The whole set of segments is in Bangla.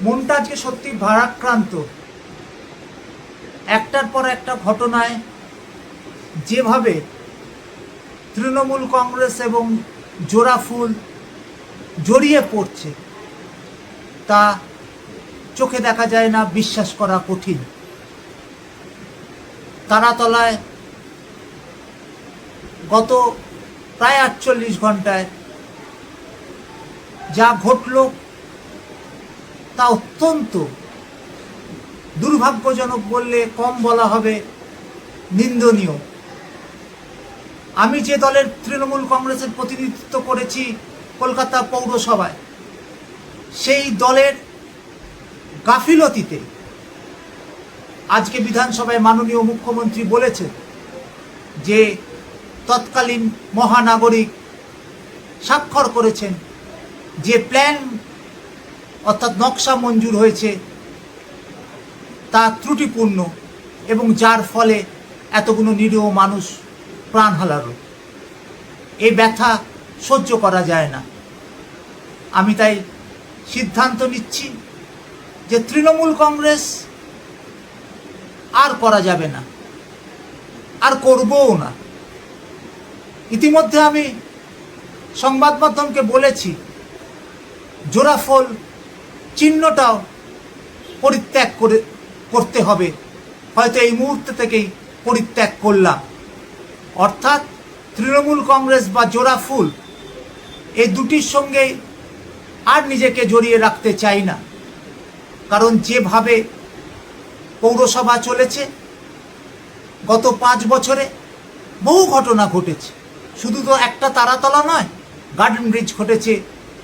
মনটা আজকে সত্যি ভারাক্রান্ত। একটার পর একটা ঘটনায় যেভাবে তৃণমূল কংগ্রেস এবং জোড়াফুল জড়িয়ে পড়ছে তা চোখে দেখা যায় না, বিশ্বাস করা কঠিন। তারাতলায় গত প্রায় 48 ঘন্টায় যা ঘটল তা অত্যন্ত দুর্ভাগ্যজনক বললে কম বলা হবে, নিন্দনীয়। আমি যে দলের তৃণমূল কংগ্রেসের প্রতিনিধিত্ব করেছি কলকাতা পৌরসভায়, সেই দলের গাফিলতিতে আজকে বিধানসভায় মাননীয় মুখ্যমন্ত্রী বলেছেন যে তৎকালীন মহানাগরিক স্বাক্ষর করেছেন যে প্ল্যান অর্থাৎ নকশা মঞ্জুর হয়েছে তা ত্রুটিপূর্ণ এবং যার ফলে এতগুলো নিরীহ মানুষ প্রাণ হারালো। এই ব্যথা সহ্য করা যায় না। আমি তাই সিদ্ধান্ত নিচ্ছি যে তৃণমূল কংগ্রেস আর করা যাবে না, আর করবও না। ইতিমধ্যে আমি সংবাদ মাধ্যমকে বলেছি জোড়াফল চিহ্নটাও পরিত্যাগ করতে হবে, হয়তো এই মুহূর্তে থেকেই পরিত্যাগ করলাম। অর্থাৎ তৃণমূল কংগ্রেস বা জোড়াফুল এই দুটির সঙ্গে আর নিজেকে জড়িয়ে রাখতে চাই না। কারণ যেভাবে পৌরসভা চলেছে গত 5 বছরে বহু ঘটনা ঘটেছে। শুধু তো একটা তারাতলা নয়, গার্ডেন ব্রিজ ঘটেছে,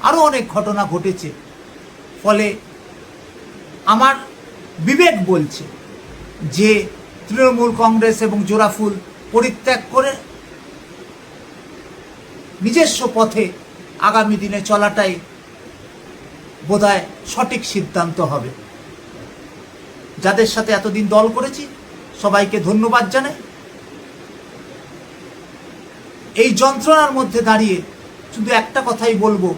আরও অনেক ঘটনা ঘটেছে। ফলে আমার বিবেক বলছে যে তৃণমূল কংগ্রেস এবং জোড়াফুল পরিত্যাগ করে নিজস্ব পথে আগামী দিনে চলাটাই বোধহয় সঠিক সিদ্ধান্ত হবে। যাদের সাথে এতদিন দল করেছি সবাইকে ধন্যবাদ জানাই। এই যন্ত্রণার মধ্যে দাঁড়িয়ে শুধু একটা কথাই বলবো,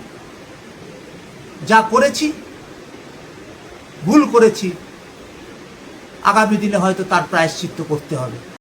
যা করেছি ভুল করেছি, আগামী দিনে হয়তো তার প্রায়শ্চিত্ত করতে হবে।